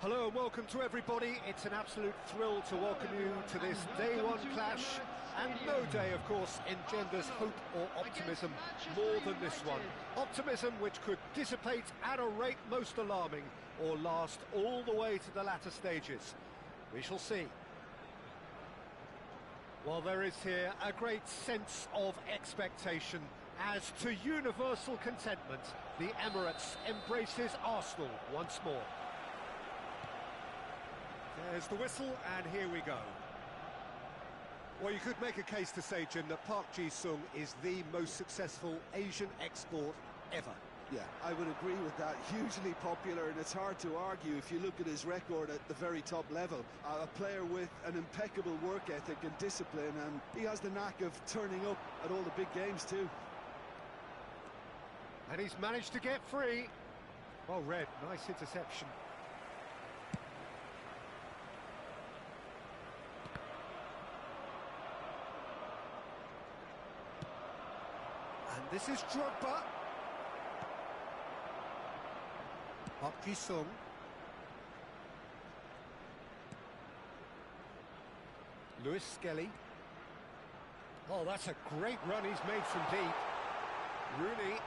Hello and welcome to everybody. It's an absolute thrill to welcome you to this day one clash, and no day, of course, engenders hope or optimism more than this one. Optimism which could dissipate at a rate most alarming or last all the way to the latter stages. We shall see. Well, there is here a great sense of expectation as, to universal contentment, the Emirates embraces Arsenal once more. There's the whistle, and here we go. Well, you could make a case to say, Jim, that Park Ji-sung is the most successful Asian export ever. Yeah, I would agree with that. Hugely popular, and it's hard to argue if you look at his record at the very top level. A player with an impeccable work ethic and discipline, and he has the knack of turning up at all the big games too. And he's managed to get free. Well read, nice interception. And this is Drogba. Park Ji-sung. Lewis Skelly. Oh, that's a great run he's made from deep. Rooney.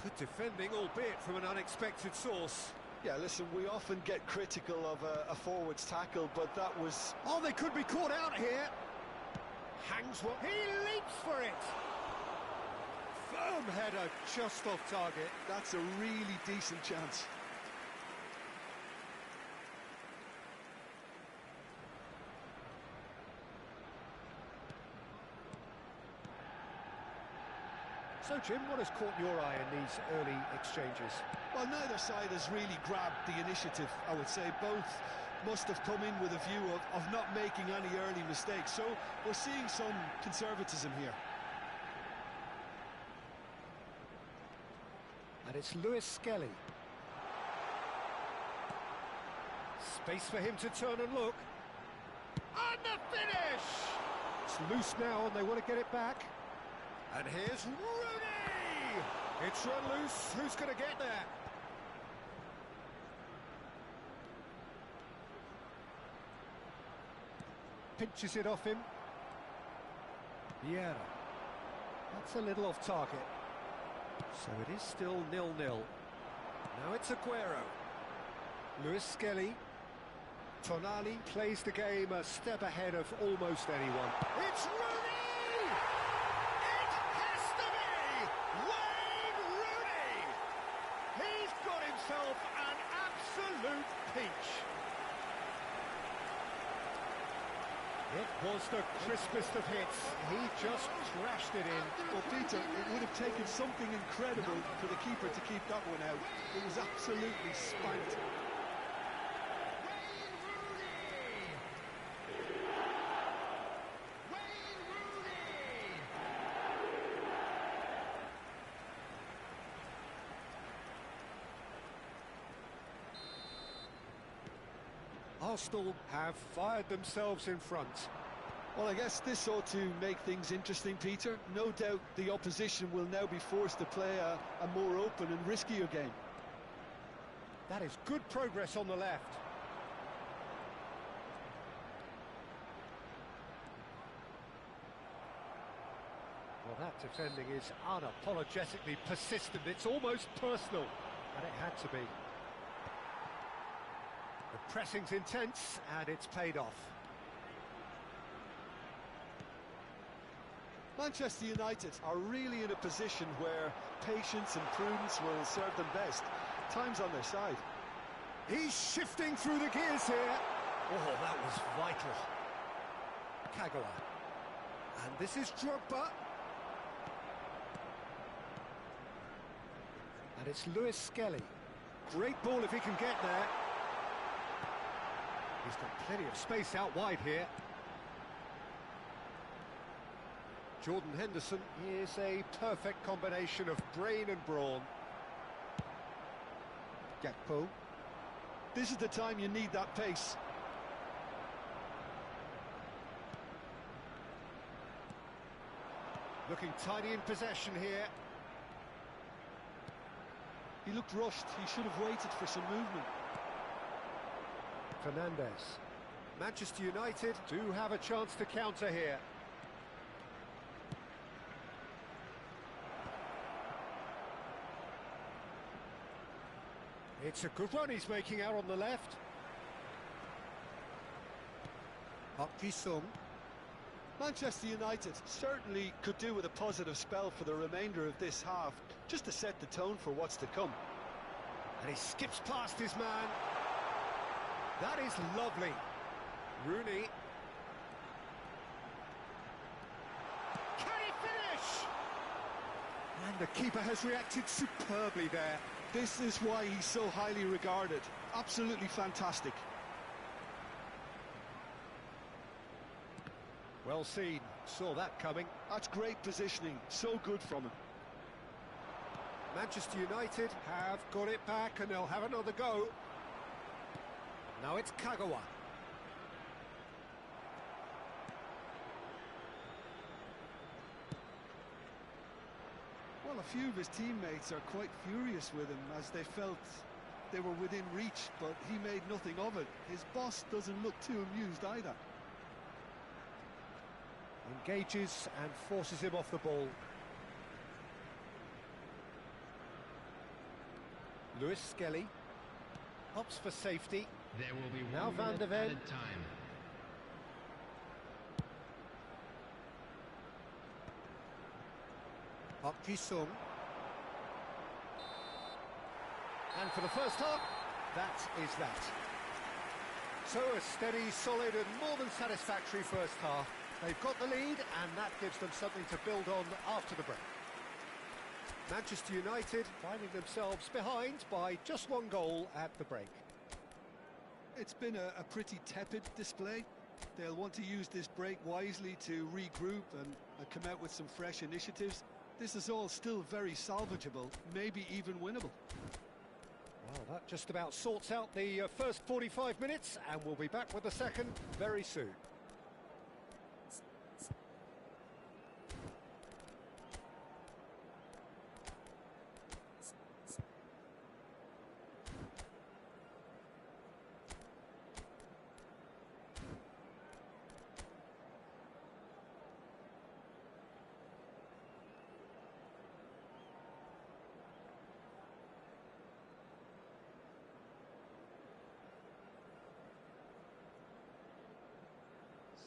Good defending, albeit from an unexpected source. Yeah, listen, we often get critical of a forward's tackle, but that was... Oh, they could be caught out here. Hangs what... He leaps for it. Firm header, just off target. That's a really decent chance. So, Jim, what has caught your eye in these early exchanges? Well, neither side has really grabbed the initiative, I would say. Both must have come in with a view of not making any early mistakes. So we're seeing some conservatism here. And it's Lewis Skelly. Space for him to turn and look. And the finish! It's loose now and they want to get it back. And here's Rooney! It's run loose, who's going to get there? Pinches it off him. Vieira. That's a little off target. So it is still 0-0. Now it's Aguero. Lewis Skelly. Tonali plays the game a step ahead of almost anyone. It's Rooney! It has to be Wayne Rooney! He's got himself an absolute peach. It was the crispest of hits. He just crashed it in. Well, Peter, it would have taken something incredible for the keeper to keep that one out. It was absolutely spanked. Arsenal have fired themselves in front. Well, I guess this ought to make things interesting, Peter. No doubt the opposition will now be forced to play a more open and riskier game. That is good progress on the left. Well, that defending is unapologetically persistent. It's almost personal, and it had to be. The pressing's intense, and it's paid off. Manchester United are really in a position where patience and prudence will serve them best. Time's on their side. He's shifting through the gears here. Oh, that was vital. Kagawa. And this is Drogba. And it's Lewis Skelly. Great ball if he can get there. He's got plenty of space out wide here. Jordan Henderson is a perfect combination of brain and brawn. Gakpo. This is the time you need that pace. Looking tidy in possession here. He looked rushed. He should have waited for some movement. Fernandes. Manchester United do have a chance to counter here. It's a good run he's making out on the left. Park Ji-sung. Manchester United certainly could do with a positive spell for the remainder of this half, just to set the tone for what's to come. And he skips past his man. That is lovely. Rooney. Can he finish? And the keeper has reacted superbly there. This is why he's so highly regarded. Absolutely fantastic. Well seen, saw that coming. That's great positioning, so good from him. Manchester United have got it back and they'll have another go. Now it's Kagawa. Well, a few of his teammates are quite furious with him as they felt they were within reach, but he made nothing of it. His boss doesn't look too amused either. Engages and forces him off the ball. Lewis Skelly opts for safety. There will be now Van de Ven. Time. Park Ji-sung. And for the first half, that is that. So a steady, solid and more than satisfactory first half. They've got the lead and that gives them something to build on after the break. Manchester United finding themselves behind by just one goal at the break. It's been a pretty tepid display. They'll want to use this break wisely to regroup and come out with some fresh initiatives. This is all still very salvageable, maybe even winnable. Well, that just about sorts out the first 45 minutes, and we'll be back with the second very soon.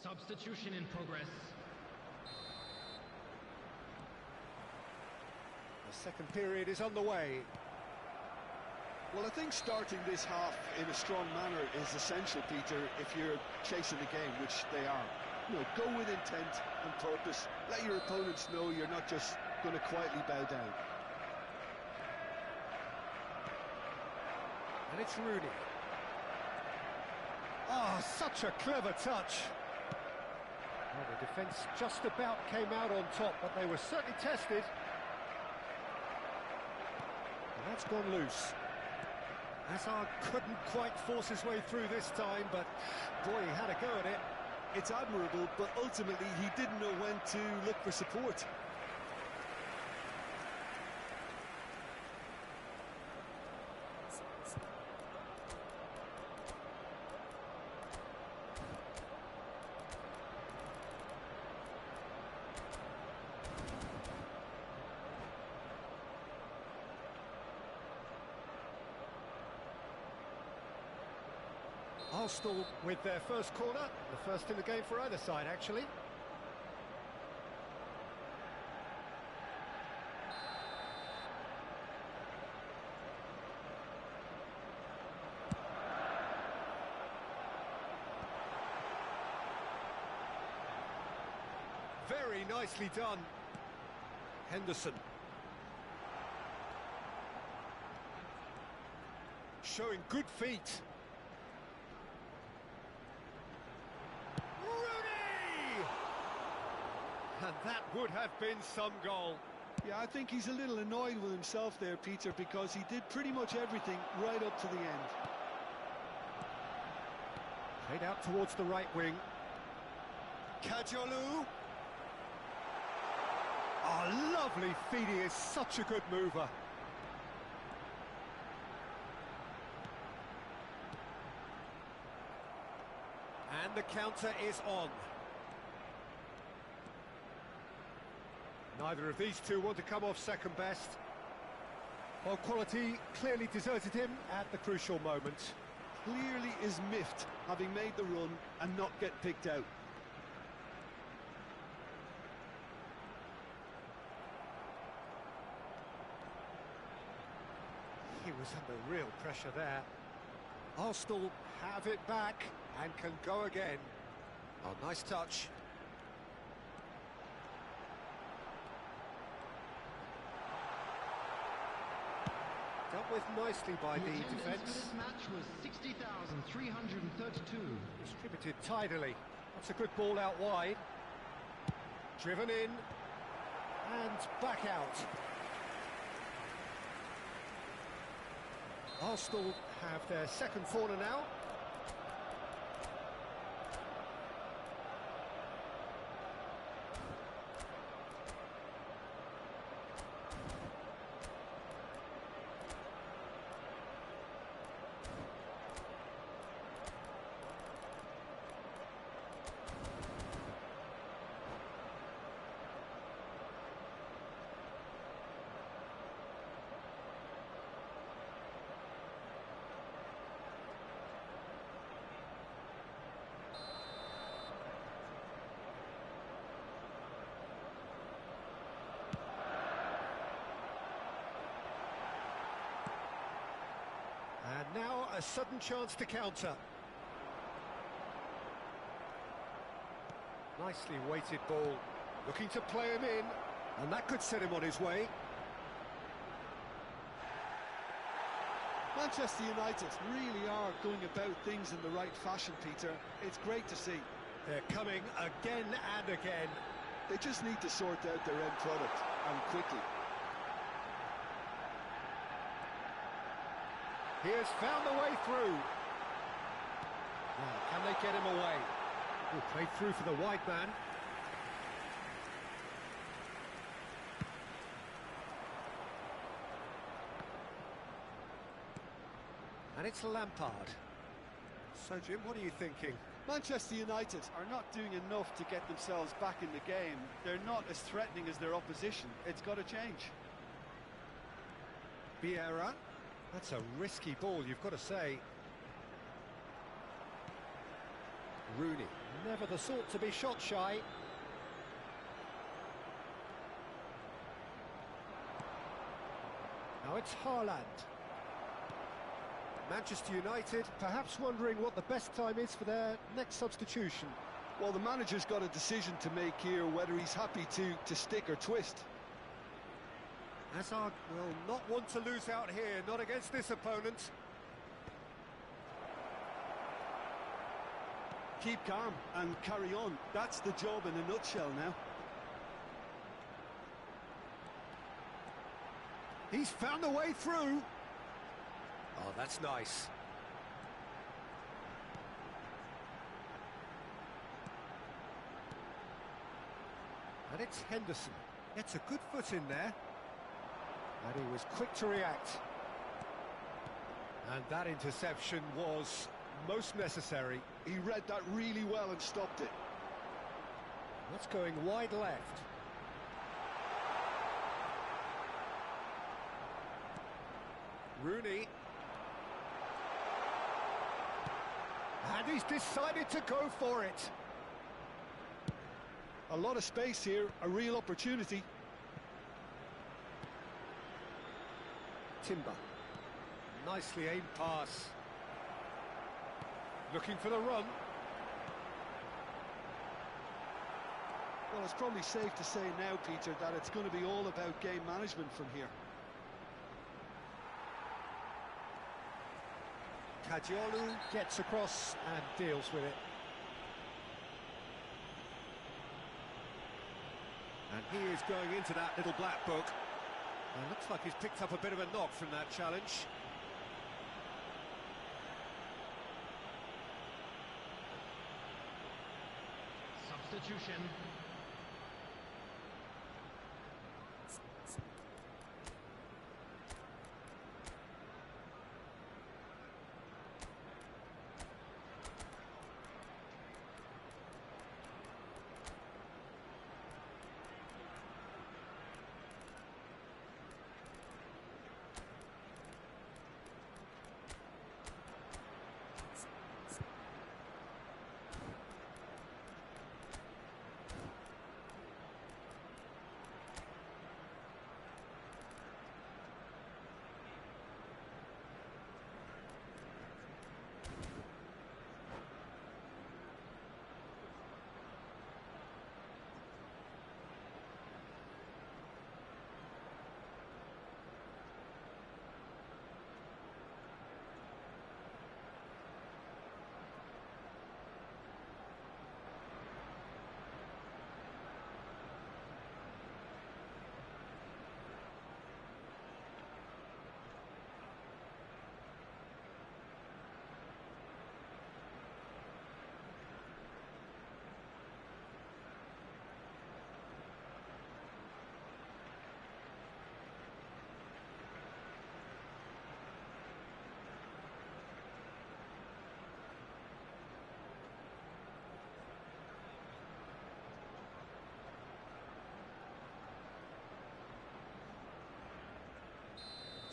Substitution in progress. The second period is underway. Well, I think starting this half in a strong manner is essential, Peter, if you're chasing the game, which they are. You know, go with intent and purpose. Let your opponents know you're not just going to quietly bow down. And it's Rooney. Oh, such a clever touch. Well, the defence just about came out on top, but they were certainly tested. And that's gone loose. Hazard couldn't quite force his way through this time, but boy, he had a go at it. It's admirable, but ultimately he didn't know when to look for support. Arsenal with their first corner, the first in the game for either side, actually. Very nicely done. Henderson. Showing good feet. And that would have been some goal. Yeah, I think he's a little annoyed with himself there, Peter, because he did pretty much everything right up to the end. Played out towards the right wing. Kajolu. Oh, lovely feet, he is such a good mover. And the counter is on. Neither of these two want to come off second best. Well, quality clearly deserted him at the crucial moment. Clearly is miffed, having made the run and not get picked out. He was under real pressure there. Arsenal have it back and can go again. Oh, nice touch. Dealt with nicely by the defence. This match was 60,332. Distributed tidily. That's a good ball out wide. Driven in. And back out. Arsenal have their second corner now. And now a sudden chance to counter. Nicely weighted ball, looking to play him in, and that could set him on his way. Manchester United really are going about things in the right fashion, Peter. It's great to see. They're coming again and again. They just need to sort out their end product, and quickly. He has found a way through. Now, can they get him away? Will play through for the wide man. And it's Lampard. So, Jim, what are you thinking? Manchester United are not doing enough to get themselves back in the game. They're not as threatening as their opposition. It's got to change. Vieira. That's a risky ball, you've got to say. Rooney, never the sort to be shot shy. Now it's Haaland. Manchester United perhaps wondering what the best time is for their next substitution. Well, the manager's got a decision to make here, whether he's happy to stick or twist. Hazard will not want to lose out here, not against this opponent. Keep calm and carry on. That's the job in a nutshell now. He's found a way through. Oh, that's nice. And it's Henderson. Gets a good foot in there. And he was quick to react. And that interception was most necessary. He read that really well and stopped it. That's going wide left. Rooney. And he's decided to go for it. A lot of space here, a real opportunity. Timber. Nicely aimed pass. Looking for the run. Well, it's probably safe to say now, Peter, that it's going to be all about game management from here. Caggiolu gets across and deals with it. And he is going into that little black book. And looks like he's picked up a bit of a knock from that challenge. Substitution.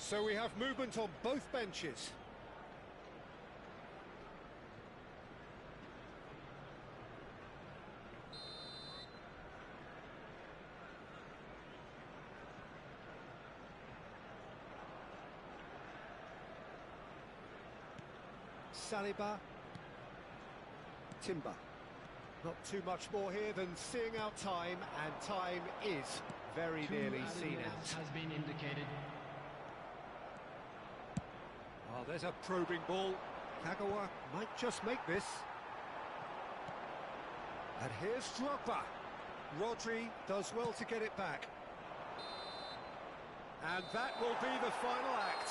So we have movement on both benches. Saliba. Timber. Not too much more here than seeing out time, and time is very nearly seen out. Has been indicated. Oh, there's a probing ball. Kagawa might just make this. And here's Drogba. Rodri does well to get it back. And that will be the final act.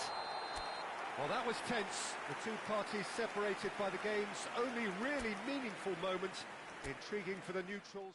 Well, that was tense. The two parties separated by the game's only really meaningful moment. Intriguing for the neutrals.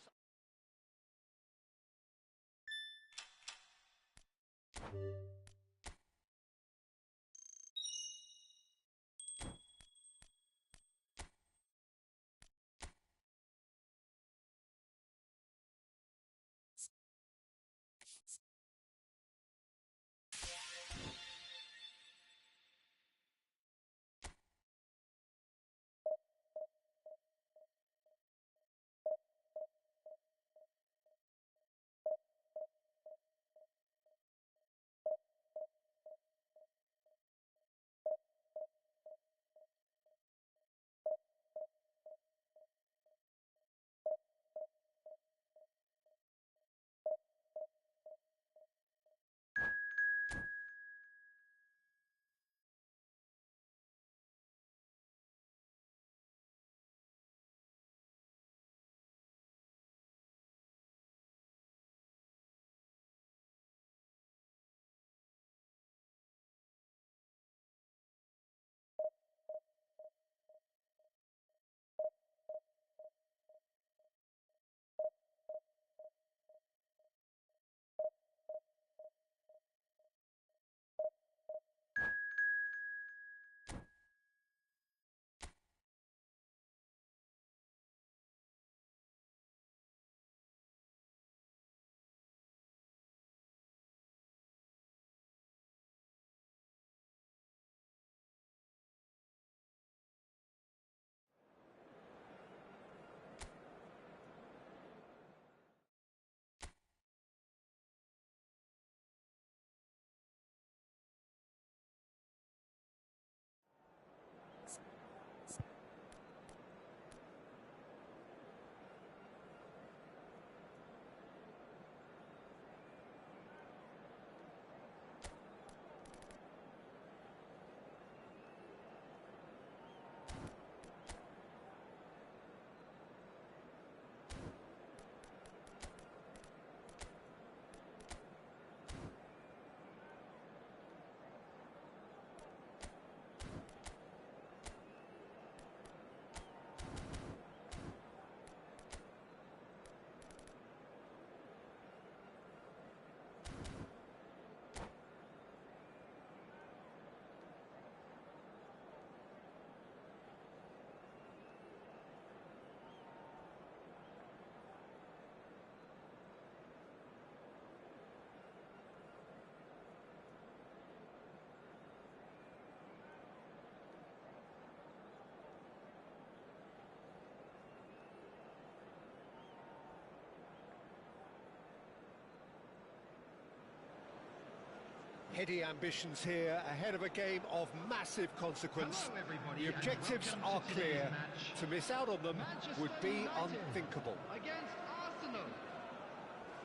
Heady ambitions here, ahead of a game of massive consequence. Hello, everybody, The objectives and are welcome to today's clear. match. To miss out on them Manchester would be United unthinkable. Against Arsenal.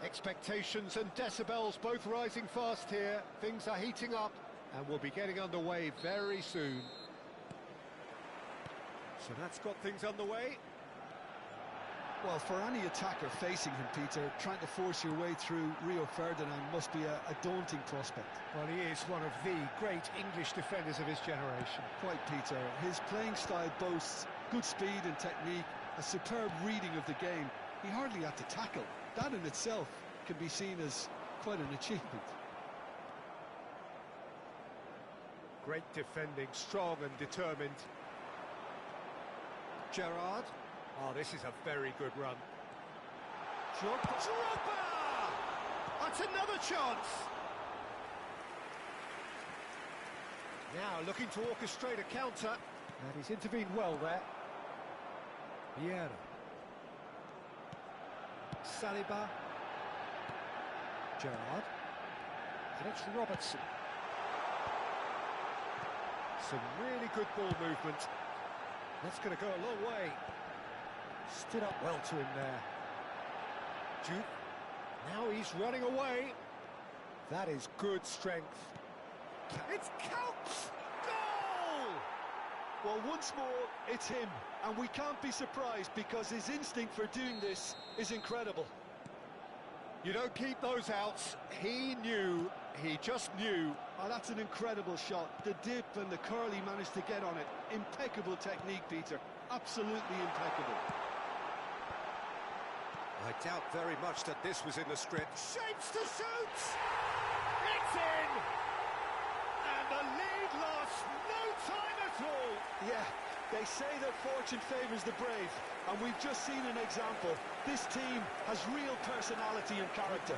Expectations and decibels both rising fast here. Things are heating up and we'll be getting underway very soon. So that's got things underway. Well, for any attacker facing him, Peter, trying to force your way through Rio Ferdinand must be a daunting prospect. Well, he is one of the great English defenders of his generation. Quite, Peter. His playing style boasts good speed and technique, a superb reading of the game. He hardly had to tackle. That in itself can be seen as quite an achievement. Great defending, strong and determined. Gerrard. Oh, this is a very good run. Drogba! That's another chance! Now looking to orchestrate a counter, and he's intervened well there. Vieira. Saliba. Gerrard. And it's Robertson. Some really good ball movement. That's going to go a long way. Stood up well to him there. Jude. Now he's running away. That is good strength. It's counts! Goal! Well, once more, it's him. And we can't be surprised because his instinct for doing this is incredible. You don't keep those outs. He just knew. Oh, that's an incredible shot. The dip and the curl he managed to get on it. Impeccable technique, Peter. Absolutely impeccable. I doubt very much that this was in the script. Shapes to shoot! It's in! And the lead lost no time at all. Yeah, they say that fortune favours the brave, and we've just seen an example. This team has real personality and character.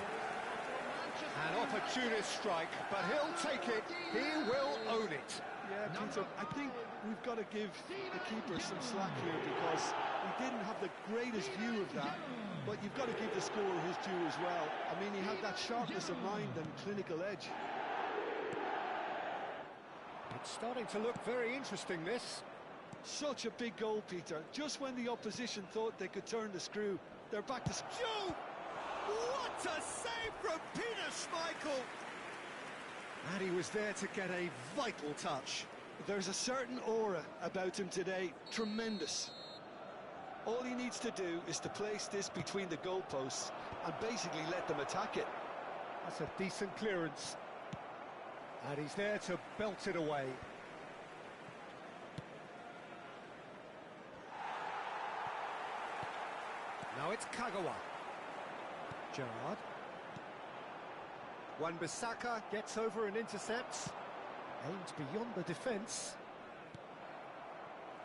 An opportunist strike, but he'll take it. He will own it. Yeah, Peter, I think we've got to give the keeper some slack here because he didn't have the greatest view of that, but you've got to give the scorer his due as well. I mean, he had that sharpness of mind and clinical edge. It's starting to look very interesting, this. Such a big goal, Peter. Just when the opposition thought they could turn the screw, they're back to... Joe! What a save from Peter Schmeichel! And he was there to get a vital touch. There's a certain aura about him today. Tremendous. All he needs to do is to place this between the goalposts and basically let them attack it. That's a decent clearance. And he's there to belt it away. Now it's Kagawa. Gerrard. Wan-Bissaka gets over and intercepts. Aimed beyond the defence.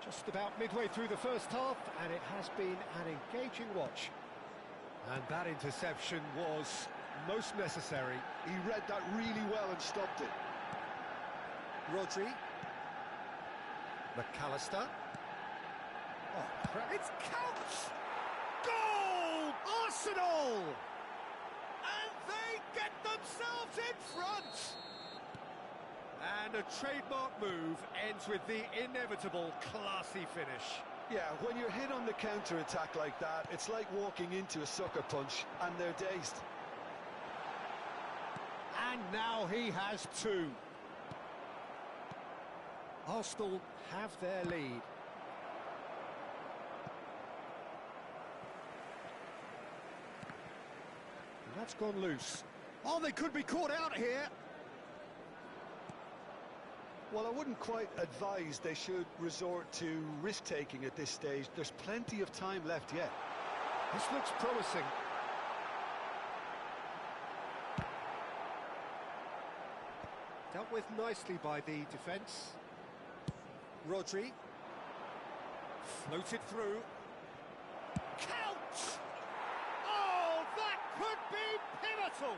Just about midway through the first half, and it has been an engaging watch. And that interception was most necessary. He read that really well and stopped it. Rodri. McAllister. Oh, it's counts! Goal! Arsenal! And they get themselves in front! And a trademark move ends with the inevitable classy finish. Yeah, when you're hit on the counter-attack like that, it's like walking into a sucker punch, and they're dazed. And now he has two. Arsenal have their lead. And that's gone loose. Oh, they could be caught out here. Well, I wouldn't quite advise they should resort to risk-taking at this stage. There's plenty of time left yet. This looks promising. Dealt with nicely by the defence. Rodri. Floated through. Count! Oh, that could be pivotal!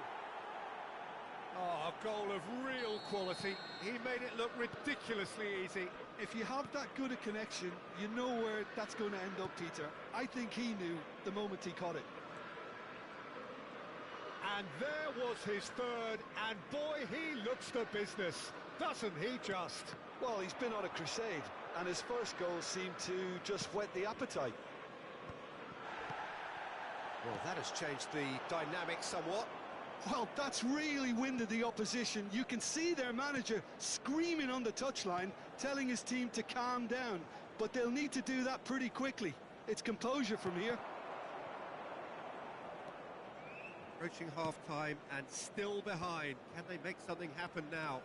Oh, a goal of real quality. He made it look ridiculously easy. If you have that good a connection, you know where that's going to end up, Peter. I think he knew the moment he caught it. And there was his third, and boy, he looks the business, doesn't he just? Well, he's been on a crusade, and his first goal seemed to just whet the appetite. Well, that has changed the dynamic somewhat. Well, that's really winded the opposition. You can see their manager screaming on the touchline, telling his team to calm down. But they'll need to do that pretty quickly. It's composure from here. Approaching half-time and still behind. Can they make something happen now?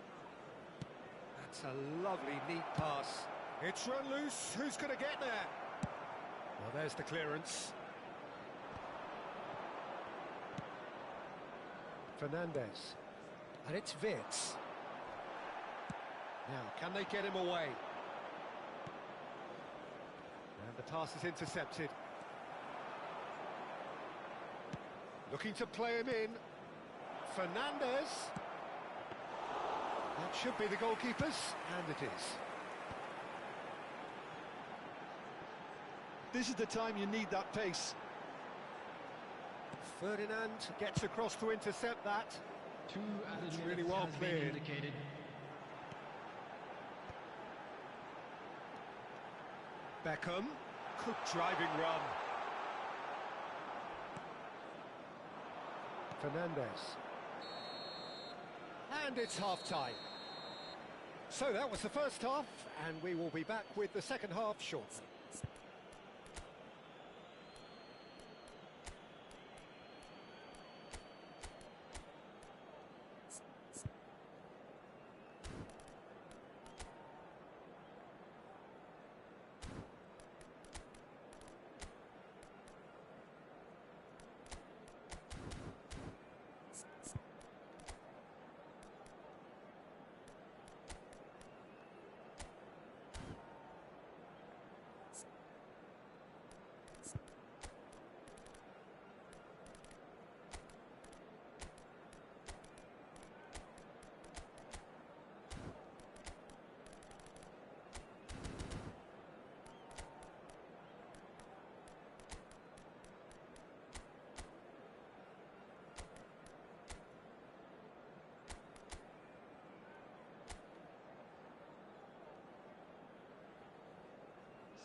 That's a lovely, neat pass. It's run loose. Who's going to get there? Well, there's the clearance. Fernandez. And it's Wirtz. Now, can they get him away? And the pass is intercepted. Looking to play him in. Fernandez. That should be the goalkeeper's, and it is. This is the time you need that pace. Ferdinand gets across to intercept that. Two added It's minutes really well has been cleared. indicated. Beckham, good driving run. Fernandez. And it's half-time. So that was the first half, and we will be back with the second half shortly.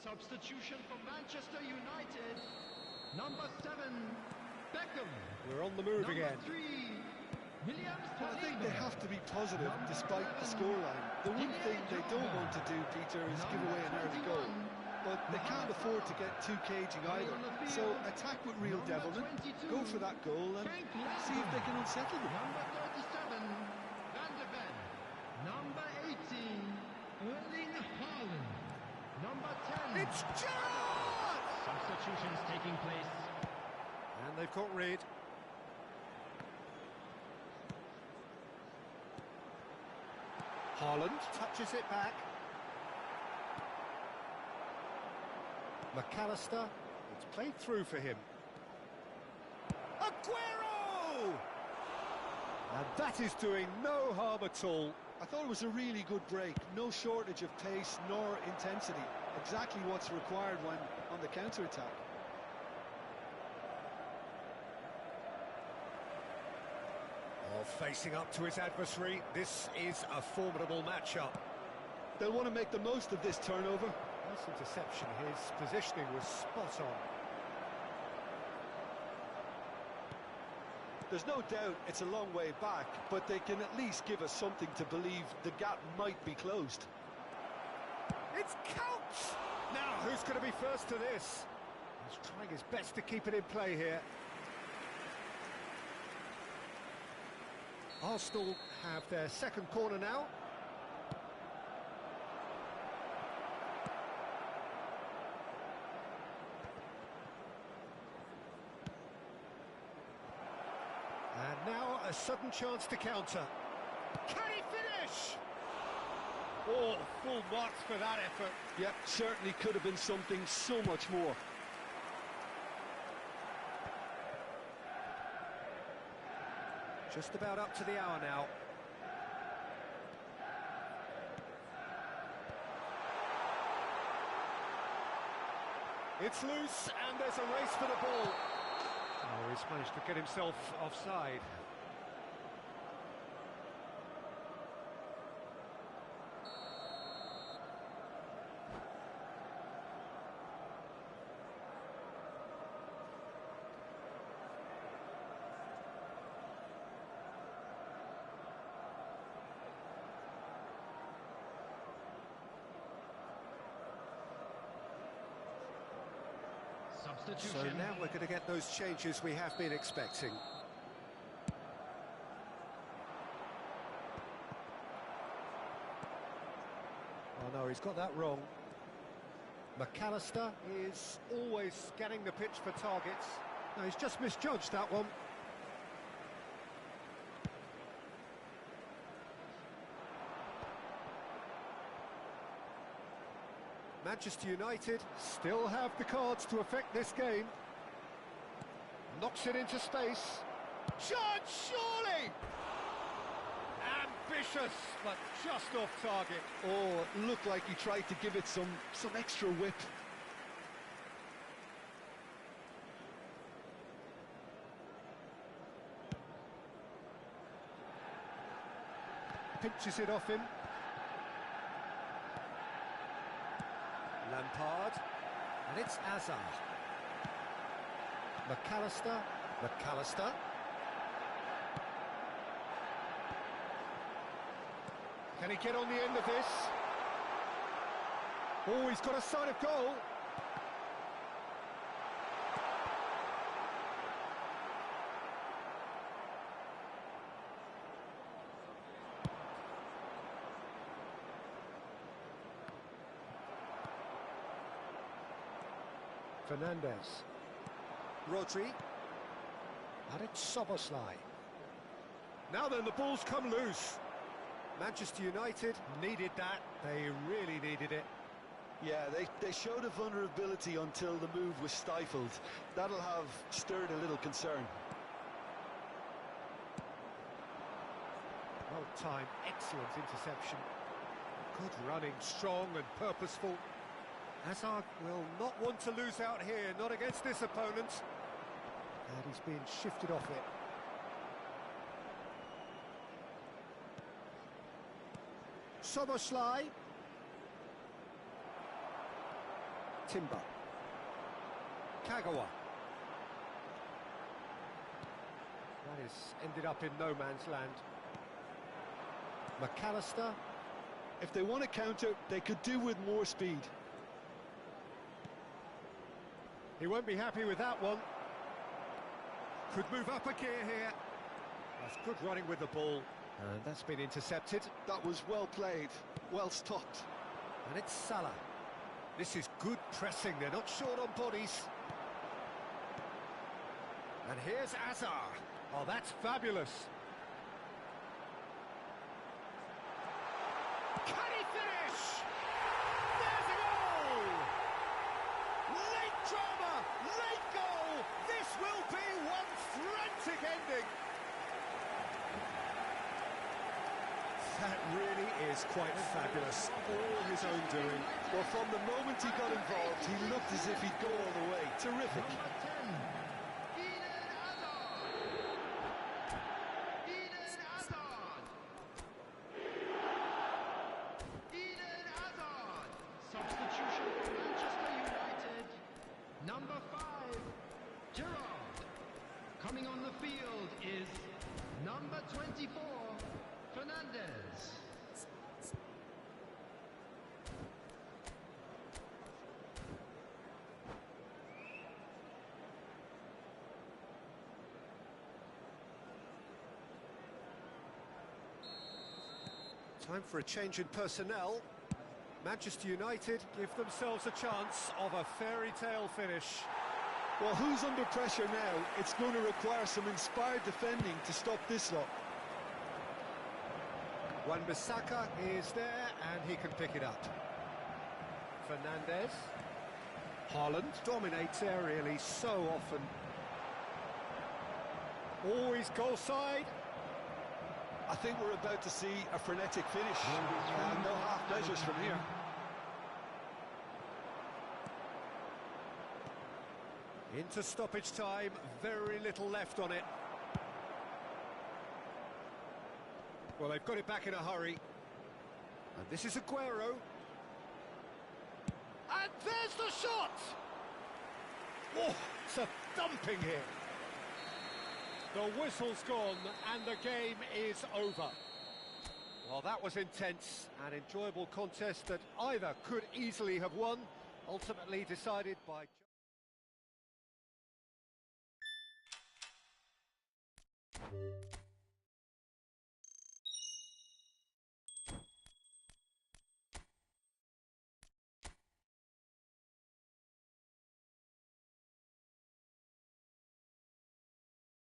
Substitution for Manchester United. Number 7, Beckham. We're on the move Number again. 3, Williams. Well, I think they have to be positive despite the scoreline. The one thing they don't want to do, Peter, is give away an early goal. But they can't afford to get too cagey either. So attack with real devilment, go for that goal and see if they can unsettle them. Number 37, Van de Ven. Number 18, Erling Haaland. Number 10. It's Gerrard! Substitutions taking place. And they've got rid. Haaland touches it back. McAllister, it's played through for him. Aguero! And that is doing no harm at all. I thought it was a really good break. No shortage of pace nor intensity. Exactly what's required when on the counter-attack. Oh, facing up to his adversary, this is a formidable matchup. They'll want to make the most of this turnover. Nice interception, his positioning was spot on. There's no doubt it's a long way back, but they can at least give us something to believe the gap might be closed. It's Couch! Now, who's going to be first to this? He's trying his best to keep it in play here. Arsenal have their second corner now. And now a sudden chance to counter. Can he finish? Oh, full marks for that effort. Yep, certainly could have been something so much more. Just about up to the hour now. It's loose, and there's a race for the ball. Oh, he's managed to get himself offside. So Substitution. now we're going to get those changes we have been expecting. Oh no, he's got that wrong. McAllister is always scanning the pitch for targets. No, he's just misjudged that one. Manchester United still have the cards to affect this game. Knocks it into space. Chance, surely! And ambitious, but just off target. Oh, it looked like he tried to give it some extra whip. Pinches it off him. Lampard, and it's Hazard. McAllister. Can he get on the end of this? Oh, he's got a sight of goal. Fernandez. Rodri. And it's Szoboszlai. Now then, the ball's come loose. Manchester United needed that. They really needed it. Yeah, they showed a vulnerability until the move was stifled. That'll have stirred a little concern. Well timed, excellent interception. Good running, strong and purposeful. Hazard will not want to lose out here, not against this opponent. And he's being shifted off it. Szoboszlai. Timber. Kagawa. That has ended up in no man's land. McAllister. If they want to counter, they could do with more speed. He won't be happy with that one. Could move up a gear here. That's good running with the ball. And that's been intercepted. That was well played, well stopped. And it's Salah. This is good pressing, they're not short on bodies. And here's Hazard. Oh, that's fabulous. Can he finish? There's a goal! Late drama, late goal! This will be one frantic ending. That really is quite fabulous. All his own doing. Well, from the moment he got involved, he looked as if he'd go all the way. Terrific. Eden Hazard. Substitution for Manchester United. Number 5, Gerrard. Coming on the field is number 24, Fernandez. Time for a change in personnel. Manchester United give themselves a chance of a fairy tale finish. Well, who's under pressure now? It's going to require some inspired defending to stop this lot. Wan-Bissaka is there and he can pick it up. Fernandez. Haaland dominates aerially so often. Always goal side. I think we're about to see a frenetic finish. No half measures from here. Into stoppage time, very little left on it. Well, they've got it back in a hurry. And this is Aguero. And there's the shot! Oh, it's a thumping hit. The whistle's gone and the game is over. Well, that was intense, an enjoyable contest that either could easily have won, ultimately decided by...